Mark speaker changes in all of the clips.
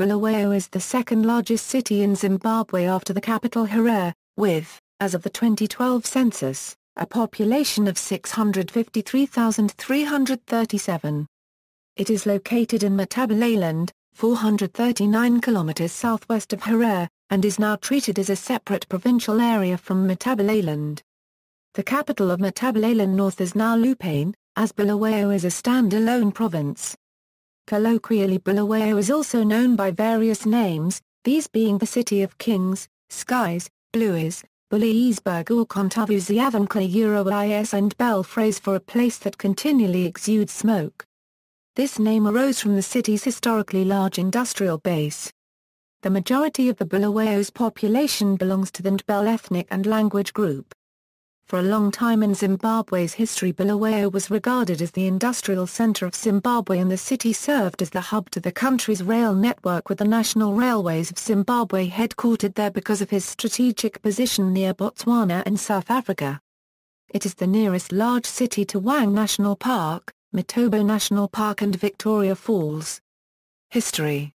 Speaker 1: Bulawayo is the second largest city in Zimbabwe after the capital Harare, with, as of the 2012 census, a population of 653,337. It is located in Matabeleland, 439 kilometers southwest of Harare, and is now treated as a separate provincial area from Matabeleland. The capital of Matabeleland North is now Lupane, as Bulawayo is a standalone province. Colloquially Bulawayo is also known by various names, these being the City of Kings, Skies, Bluez, Bulliesberg or KoNtuthu ziyathunqa isiNdebele phrase for a place that continually exudes smoke. This name arose from the city's historically large industrial base. The majority of the Bulawayo's population belongs to the Ndebele ethnic and language group. For a long time in Zimbabwe's history, Bulawayo was regarded as the industrial center of Zimbabwe, and the city served as the hub to the country's rail network, with the National Railways of Zimbabwe headquartered there because of his strategic position near Botswana and South Africa. It is the nearest large city to Wang National Park, Matabele National Park and Victoria Falls. History.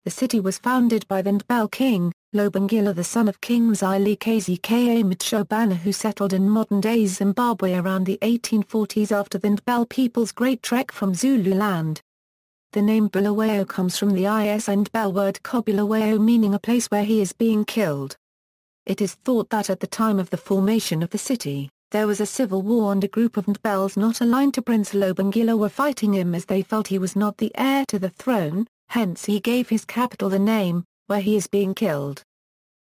Speaker 1: The city was founded by the Ndebele king, Lupane, the son of King Zilikazi Mtshobana, who settled in modern-day Zimbabwe around the 1840s after the Ndebele people's great trek from Zululand. The name Bulawayo comes from the isiNdebele word Kobulawayo, meaning a place where he is being killed. It is thought that at the time of the formation of the city, there was a civil war and a group of Ndebeles not aligned to Prince Lupane were fighting him as they felt he was not the heir to the throne, hence he gave his capital the name, where he is being killed.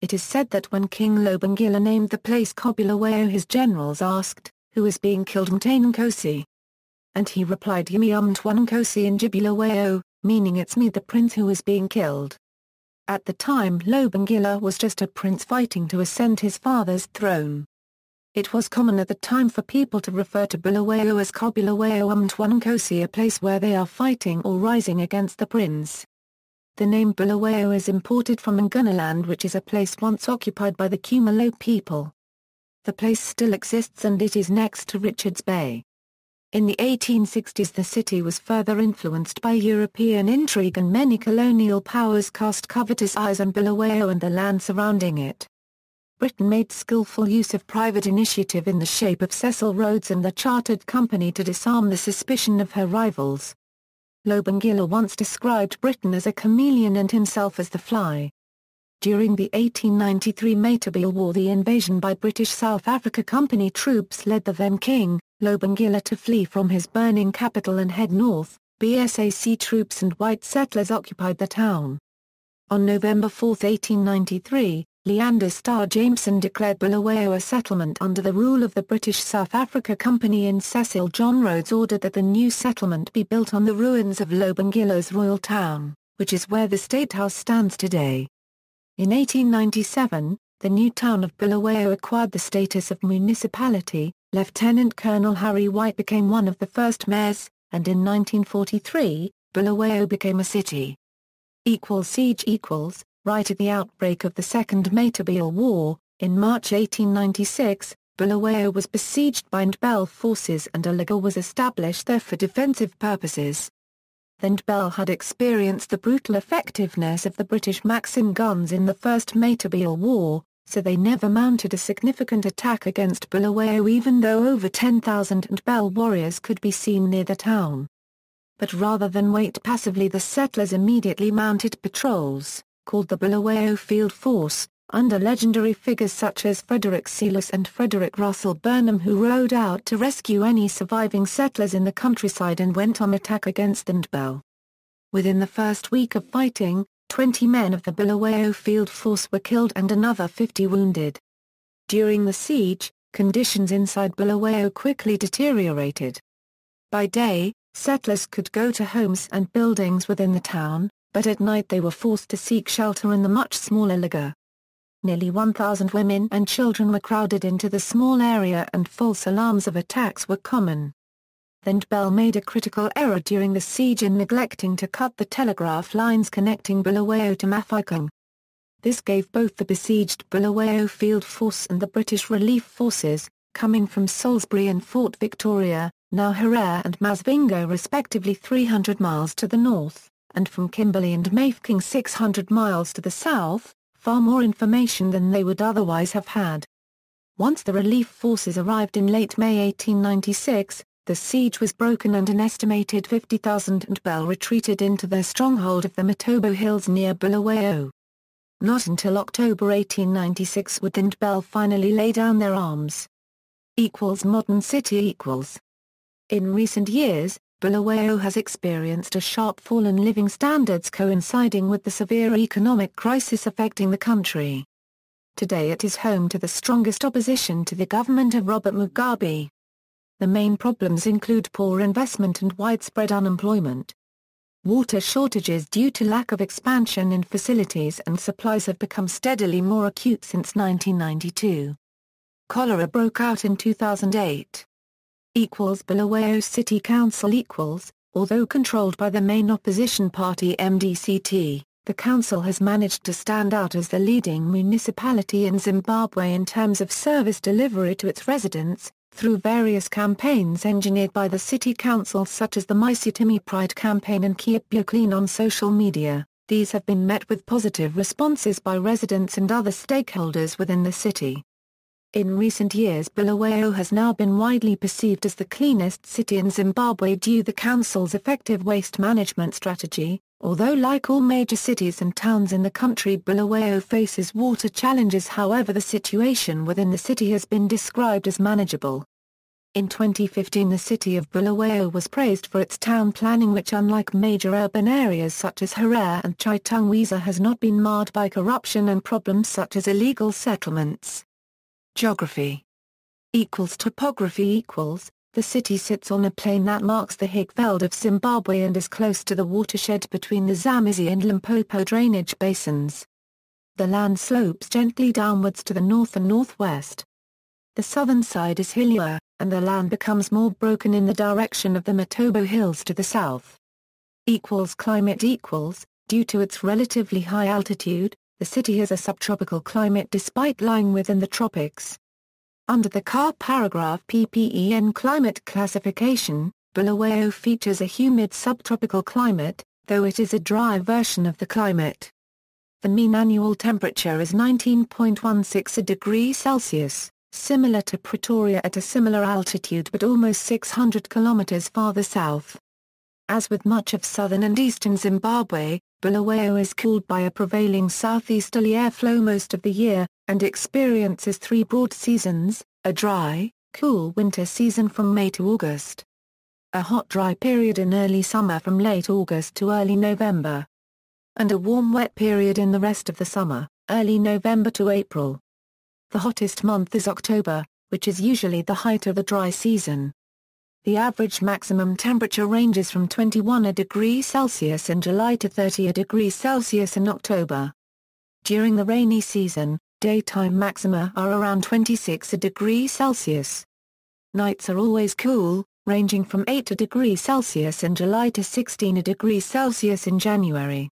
Speaker 1: It is said that when King Lupane named the place Kobulawayo, his generals asked, "Who is being killed, Mtwanankosi?" And he replied, "Yimi Mtwanankosi in Bulawayo," meaning it's me, the prince, who is being killed. At the time, Lupane was just a prince fighting to ascend his father's throne. It was common at the time for people to refer to Bulawayo as Kobulawayo Mtwanankosi, a place where they are fighting or rising against the prince. The name Bulawayo is imported from Nguniland, which is a place once occupied by the Kumalo people. The place still exists and it is next to Richards Bay. In the 1860s the city was further influenced by European intrigue, and many colonial powers cast covetous eyes on Bulawayo and the land surrounding it. Britain made skillful use of private initiative in the shape of Cecil Rhodes and the Chartered Company to disarm the suspicion of her rivals. Lupane once described Britain as a chameleon and himself as the fly. During the 1893 Matabele War, the invasion by British South Africa Company troops led the then King, Lupane, to flee from his burning capital and head north. BSAC troops and white settlers occupied the town. On November 4, 1893, Leander Starr Jameson declared Bulawayo a settlement under the rule of the British South Africa Company, and Cecil John Rhodes ordered that the new settlement be built on the ruins of Lupane's royal town, which is where the State House stands today. In 1897, the new town of Bulawayo acquired the status of municipality. Lieutenant Colonel Harry White became one of the first mayors, and in 1943, Bulawayo became a city. Siege equals. Right at the outbreak of the Second Matabele War, in March 1896, Bulawayo was besieged by Ndebele forces and a laager was established there for defensive purposes. The Ndebele had experienced the brutal effectiveness of the British Maxim guns in the First Matabele War, so they never mounted a significant attack against Bulawayo, even though over 10,000 Ndebele warriors could be seen near the town. But rather than wait passively, the settlers immediately mounted patrols, called the Bulawayo Field Force, under legendary figures such as Frederick Selous and Frederick Russell Burnham, who rode out to rescue any surviving settlers in the countryside and went on attack against the Ndebele. Within the first week of fighting, 20 men of the Bulawayo Field Force were killed and another 50 wounded. During the siege, conditions inside Bulawayo quickly deteriorated. By day, settlers could go to homes and buildings within the town, but at night they were forced to seek shelter in the much smaller laager. Nearly 1,000 women and children were crowded into the small area, and false alarms of attacks were common. The Ndebele made a critical error during the siege in neglecting to cut the telegraph lines connecting Bulawayo to Mafeking. This gave both the besieged Bulawayo Field Force and the British relief forces, coming from Salisbury and Fort Victoria, now Harare and Masvingo respectively, 300 miles to the north, and from Kimberley and Mafeking 600 miles to the south, far more information than they would otherwise have had. Once the relief forces arrived in late May 1896, the siege was broken and an estimated 50,000 Ndebele retreated into their stronghold of the Matabele Hills near Bulawayo. Not until October 1896 would the Ndebele finally lay down their arms. Modern city. In recent years, Bulawayo has experienced a sharp fall in living standards coinciding with the severe economic crisis affecting the country. Today it is home to the strongest opposition to the government of Robert Mugabe. The main problems include poor investment and widespread unemployment. Water shortages due to lack of expansion in facilities and supplies have become steadily more acute since 1992. Cholera broke out in 2008. Bulawayo City Council. Although controlled by the main opposition party MDCT, the council has managed to stand out as the leading municipality in Zimbabwe in terms of service delivery to its residents, through various campaigns engineered by the city council such as the Maisitimi Pride campaign and Keep You Clean on social media. These have been met with positive responses by residents and other stakeholders within the city. In recent years Bulawayo has now been widely perceived as the cleanest city in Zimbabwe due to the council's effective waste management strategy, although like all major cities and towns in the country Bulawayo faces water challenges. However, the situation within the city has been described as manageable. In 2015 the city of Bulawayo was praised for its town planning which unlike major urban areas such as Harare and Chitungwiza has not been marred by corruption and problems such as illegal settlements. Geography. Topography. The city sits on a plain that marks the Highveld of Zimbabwe and is close to the watershed between the Zambezi and Limpopo drainage basins. The land slopes gently downwards to the north and northwest. The southern side is hillier, and the land becomes more broken in the direction of the Matabele Hills to the south. Climate. Due to its relatively high altitude, the city has a subtropical climate despite lying within the tropics. Under the paragraph PPEN climate classification, Bulawayo features a humid subtropical climate, though it is a dry version of the climate. The mean annual temperature is 19.16 degrees Celsius, similar to Pretoria at a similar altitude but almost 600 kilometers farther south. As with much of southern and eastern Zimbabwe, Bulawayo is cooled by a prevailing southeasterly airflow most of the year, and experiences three broad seasons: a dry, cool winter season from May to August, a hot dry period in early summer from late August to early November, and a warm wet period in the rest of the summer, early November to April. The hottest month is October, which is usually the height of the dry season. The average maximum temperature ranges from 21 degrees Celsius in July to 30 degrees Celsius in October. During the rainy season, daytime maxima are around 26 degrees Celsius. Nights are always cool, ranging from 8 degrees Celsius in July to 16 degrees Celsius in January.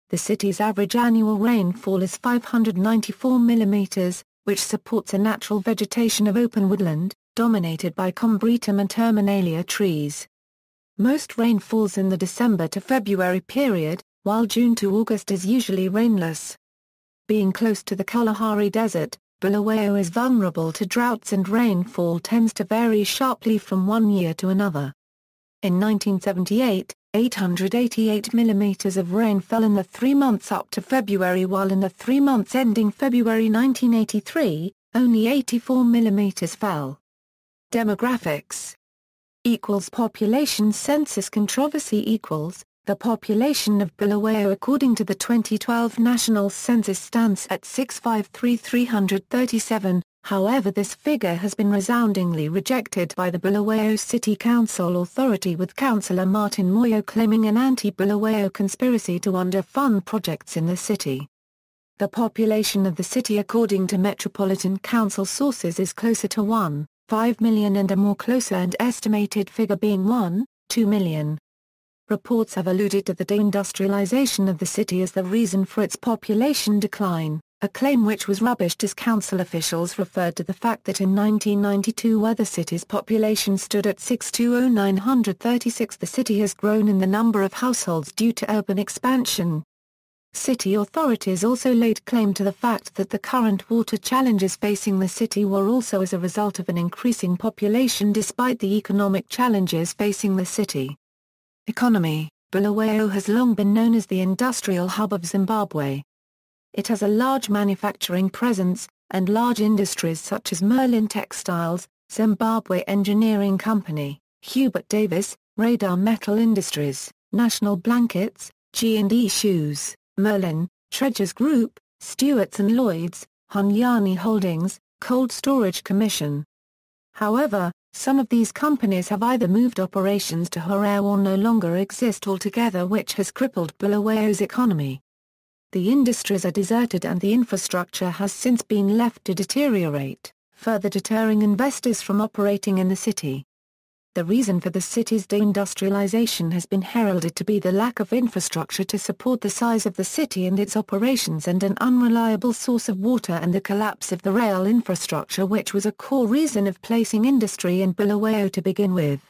Speaker 1: The city's average annual rainfall is 594 millimeters, which supports a natural vegetation of open woodland, dominated by Combretum and Terminalia trees. Most rain falls in the December to February period, while June to August is usually rainless. Being close to the Kalahari Desert, Bulawayo is vulnerable to droughts and rainfall tends to vary sharply from one year to another. In 1978, 888 millimeters of rain fell in the 3 months up to February, while in the 3 months ending February 1983, only 84 millimeters fell. Demographics. Population census controversy. The population of Bulawayo according to the 2012 national census stands at 653,337, however this figure has been resoundingly rejected by the Bulawayo City Council Authority, with Councillor Martin Moyo claiming an anti-Bulawayo conspiracy to underfund projects in the city. The population of the city according to Metropolitan Council sources is closer to 1.5 million and a more closer and estimated figure being 1.2 million. Reports have alluded to the deindustrialization of the city as the reason for its population decline, a claim which was rubbished as council officials referred to the fact that in 1992, where the city's population stood at 620,936, the city has grown in the number of households due to urban expansion. City authorities also laid claim to the fact that the current water challenges facing the city were also as a result of an increasing population despite the economic challenges facing the city. Economy: Bulawayo has long been known as the industrial hub of Zimbabwe. It has a large manufacturing presence, and large industries such as Merlin Textiles, Zimbabwe Engineering Company, Hubert Davis, Radar Metal Industries, National Blankets, G&E Shoes, Merlin, Treasures Group, Stewart's and Lloyd's, Hunyani Holdings, Cold Storage Commission. However, some of these companies have either moved operations to Harare or no longer exist altogether, which has crippled Bulawayo's economy. The industries are deserted and the infrastructure has since been left to deteriorate, further deterring investors from operating in the city. The reason for the city's deindustrialization has been heralded to be the lack of infrastructure to support the size of the city and its operations, and an unreliable source of water, and the collapse of the rail infrastructure, which was a core reason of placing industry in Bulawayo to begin with.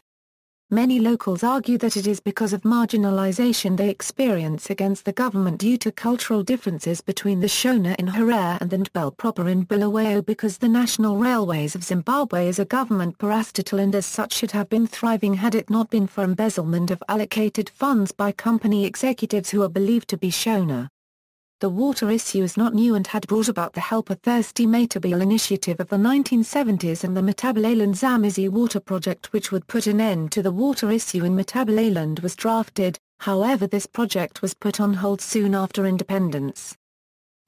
Speaker 1: Many locals argue that it is because of marginalization they experience against the government due to cultural differences between the Shona in Harare and the Ndebele proper in Bulawayo, because the National Railways of Zimbabwe is a government parastatal and as such should have been thriving had it not been for embezzlement of allocated funds by company executives who are believed to be Shona. The water issue is not new and had brought about the Help a Thirsty Matabele initiative of the 1970s and the Matabeleland Zamizi water project, which would put an end to the water issue in Matabeleland, was drafted. However, this project was put on hold soon after independence.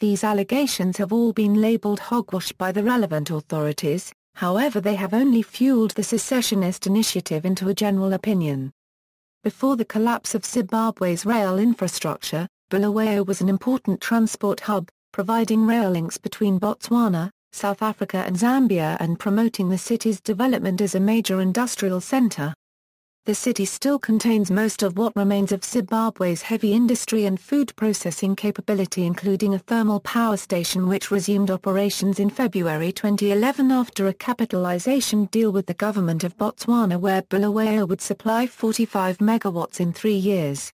Speaker 1: These allegations have all been labeled hogwash by the relevant authorities, however they have only fueled the secessionist initiative into a general opinion. Before the collapse of Zimbabwe's rail infrastructure, Bulawayo was an important transport hub, providing rail links between Botswana, South Africa and Zambia and promoting the city's development as a major industrial center. The city still contains most of what remains of Zimbabwe's heavy industry and food processing capability, including a thermal power station which resumed operations in February 2011 after a capitalization deal with the government of Botswana, where Bulawayo would supply 45 megawatts in 3 years.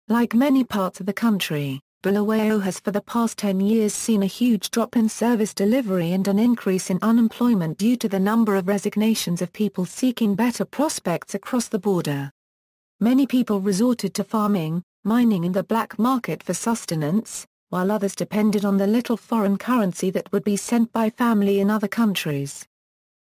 Speaker 1: Like many parts of the country, Bulawayo has for the past 10 years seen a huge drop in service delivery and an increase in unemployment due to the number of resignations of people seeking better prospects across the border. Many people resorted to farming, mining and the black market for sustenance, while others depended on the little foreign currency that would be sent by family in other countries.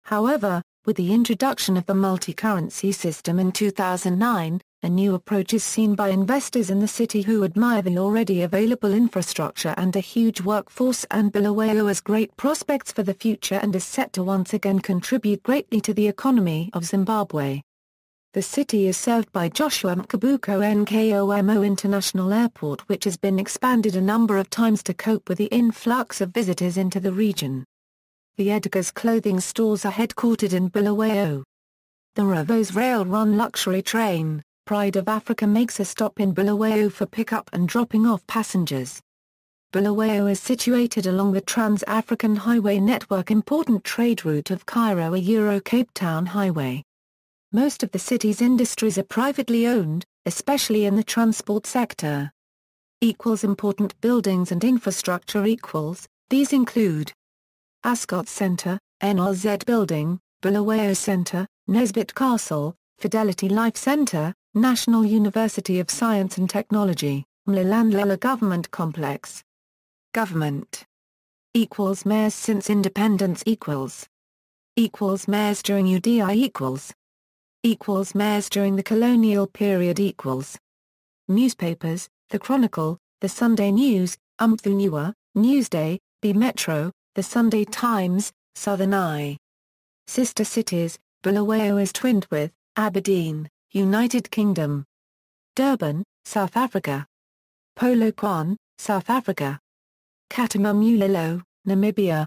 Speaker 1: However, with the introduction of the multi-currency system in 2009, a new approach is seen by investors in the city who admire the already available infrastructure and a huge workforce, and Bulawayo has great prospects for the future and is set to once again contribute greatly to the economy of Zimbabwe. The city is served by Joshua Mkabuko Nkomo International Airport, which has been expanded a number of times to cope with the influx of visitors into the region. The Edgar's clothing stores are headquartered in Bulawayo. The Arose rail-run luxury train, Pride of Africa, makes a stop in Bulawayo for pick-up and dropping off passengers. Bulawayo is situated along the Trans-African Highway network, important trade route of Cairo-Cape Town Highway. Most of the city's industries are privately owned, especially in the transport sector. Important buildings and infrastructure. These include Ascot Centre, NRZ Building, Bulawayo Centre, Nesbitt Castle, Fidelity Life Centre, National University of Science and Technology, Mlalandlela Government Complex. Government. Mayors since independence. Mayors during UDI. Mayors during the colonial period. Newspapers: The Chronicle, The Sunday News, Umthuniwa, Newsday, The Metro, The Sunday Times, Southern Eye. Sister cities: Bulawayo is twinned with Aberdeen, United Kingdom. Durban, South Africa. Polokwane, South Africa. Katamamulilo, Namibia.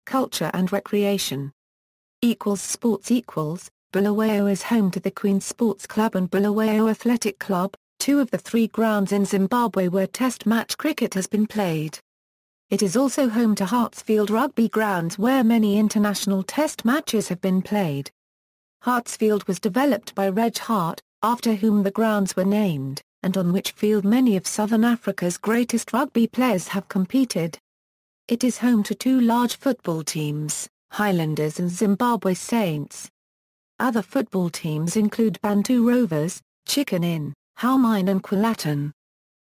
Speaker 1: Culture and recreation. Sports. Bulawayo is home to the Queen Sports Club and Bulawayo Athletic Club, two of the three grounds in Zimbabwe where Test match cricket has been played. It is also home to Hartsfield Rugby Grounds where many international test matches have been played. Hartsfield was developed by Reg Hart, after whom the grounds were named, and on which field many of Southern Africa's greatest rugby players have competed. It is home to two large football teams, Highlanders and Zimbabwe Saints. Other football teams include Bantu Rovers, Chicken Inn, Halmine and Quillaton.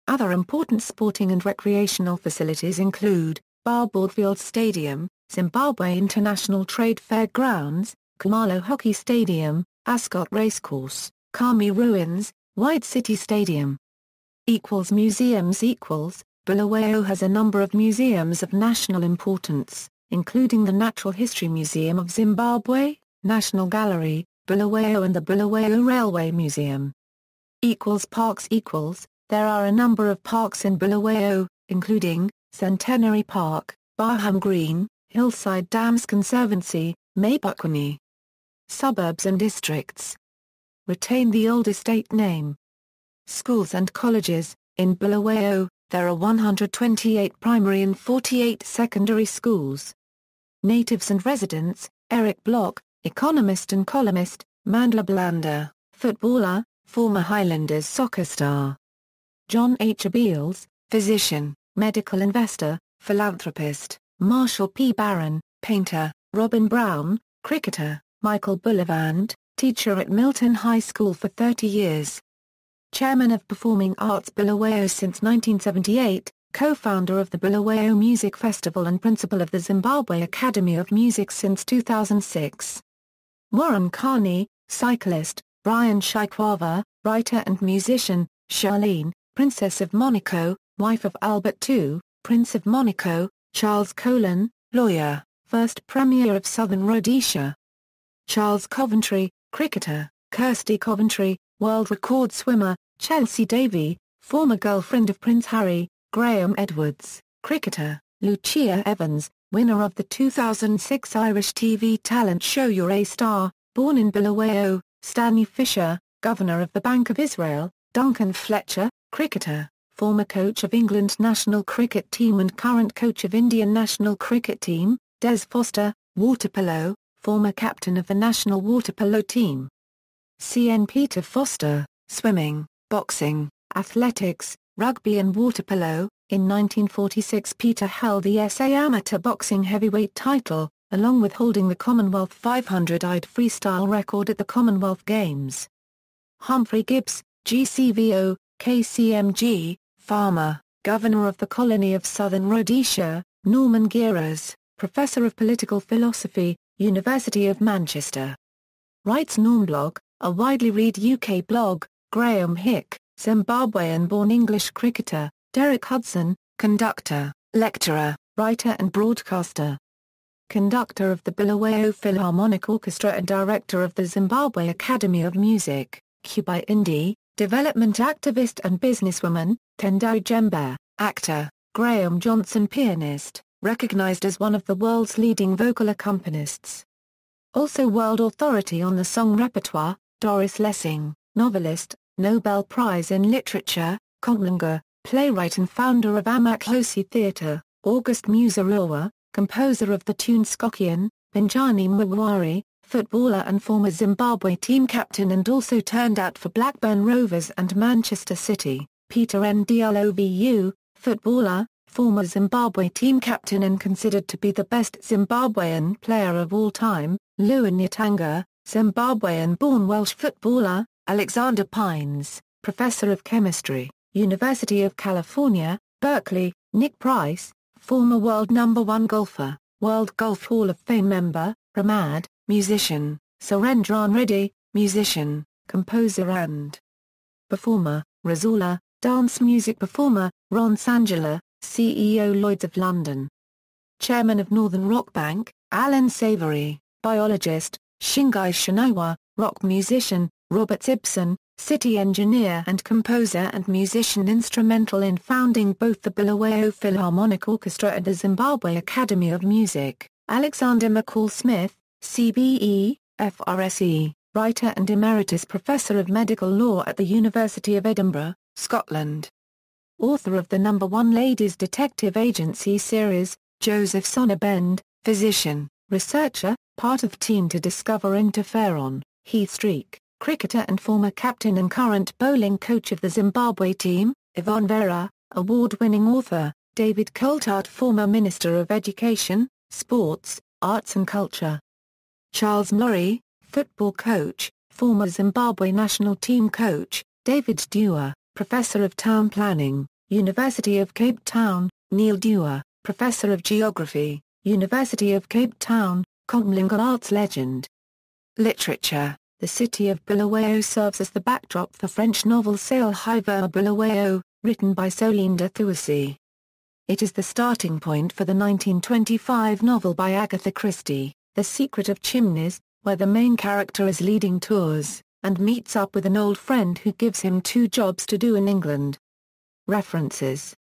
Speaker 1: Other important sporting and recreational facilities include Barbourfield Stadium, Zimbabwe International Trade Fair Grounds, Khumalo Hockey Stadium, Ascot Racecourse, Kami Ruins, White City Stadium. Museums Bulawayo has a number of museums of national importance, including the Natural History Museum of Zimbabwe, National Gallery, Bulawayo and the Bulawayo Railway Museum. Parks There are a number of parks in Bulawayo, including Centenary Park, Barham Green, Hillside Dams Conservancy, Mabukweni. Suburbs and districts retain the old estate name. Schools and colleges in Bulawayo, there are 128 primary and 48 secondary schools. Natives and residents: Eric Block, economist and columnist; Mandla Blanda, footballer, former Highlanders soccer star; John H. Abeels, physician, medical investor, philanthropist; Marshall P. Barron, painter; Robin Brown, cricketer; Michael Bullivant, teacher at Milton High School for 30 years. Chairman of Performing Arts Bulawayo since 1978, co-founder of the Bulawayo Music Festival and principal of the Zimbabwe Academy of Music since 2006. Warren Carney, cyclist; Brian Shikwava, writer and musician; Charlene, Princess of Monaco, wife of Albert II, Prince of Monaco; Charles Colin, lawyer, first Premier of Southern Rhodesia. Charles Coventry, cricketer; Kirsty Coventry, world record swimmer; Chelsea Davy, former girlfriend of Prince Harry; Graham Edwards, cricketer; Lucia Evans, winner of the 2006 Irish TV talent show You're a Star, born in Bulawayo; Stanley Fisher, governor of the Bank of Israel; Duncan Fletcher, cricketer, former coach of England national cricket team and current coach of Indian national cricket team; Des Foster, water polo, former captain of the national water polo team. C.N. Peter Foster, swimming, boxing, athletics, rugby and water polo. In 1946 Peter held the SA Amateur Boxing Heavyweight title, along with holding the Commonwealth 500-eyed freestyle record at the Commonwealth Games. Humphrey Gibbs, GCVO, KCMG, farmer, governor of the colony of Southern Rhodesia; Norman Geras, professor of political philosophy, University of Manchester. Writes Normblog, a widely read UK blog; Graham Hick, Zimbabwean-born English cricketer; Derek Hudson, conductor, lecturer, writer and broadcaster. Conductor of the Bulawayo Philharmonic Orchestra and director of the Zimbabwe Academy of Music, Cuba Indie, development activist and businesswoman; Tendai Jemba, actor; Graham Johnson, pianist, recognized as one of the world's leading vocal accompanists. Also world authority on the song repertoire, Doris Lessing, novelist, Nobel Prize in Literature; KoNtuthu, playwright and founder of Amakhosi Theatre; August Musarowa, composer of the tune Skokian; Benjani Mwari, footballer and former Zimbabwe team captain and also turned out for Blackburn Rovers and Manchester City; Peter Ndlovu, footballer, former Zimbabwe team captain and considered to be the best Zimbabwean player of all time; Lewin Nyatanga, Zimbabwean-born Welsh footballer; Alexander Pines, professor of chemistry, University of California, Berkeley; Nick Price, former world number 1 golfer, World Golf Hall of Fame member; Pramad, musician; Surendran Reddy, musician, composer and performer; Razula, dance music performer; Ron Sangela, CEO Lloyds of London. Chairman of Northern Rock Bank, Alan Savory, biologist; Shingai Shinowa, rock musician; Robert Ibsen, city engineer and composer and musician instrumental in founding both the Bulawayo Philharmonic Orchestra and the Zimbabwe Academy of Music; Alexander McCall Smith, CBE, FRSE, writer and emeritus professor of medical law at the University of Edinburgh, Scotland. author of the #1 Ladies Detective Agency series, Joseph Sonnabend, physician, researcher, part of team to discover interferon, Heath Streak, cricketer and former captain and current bowling coach of the Zimbabwe team, Yvonne Vera, award-winning author, David Coulthard, former Minister of Education, Sports, Arts and Culture. Charles Murray, football coach, former Zimbabwe national team coach, David Dewar, Professor of Town Planning, University of Cape Town, Neil Dewar, Professor of Geography, University of Cape Town, Comlinga arts legend. Literature. The city of Bulawayo serves as the backdrop for French novel Sail High Vers Bulawayo, written by Solinda Thuisi. It is the starting point for the 1925 novel by Agatha Christie, The Secret of Chimneys, where the main character is leading tours, and meets up with an old friend who gives him 2 jobs to do in England. References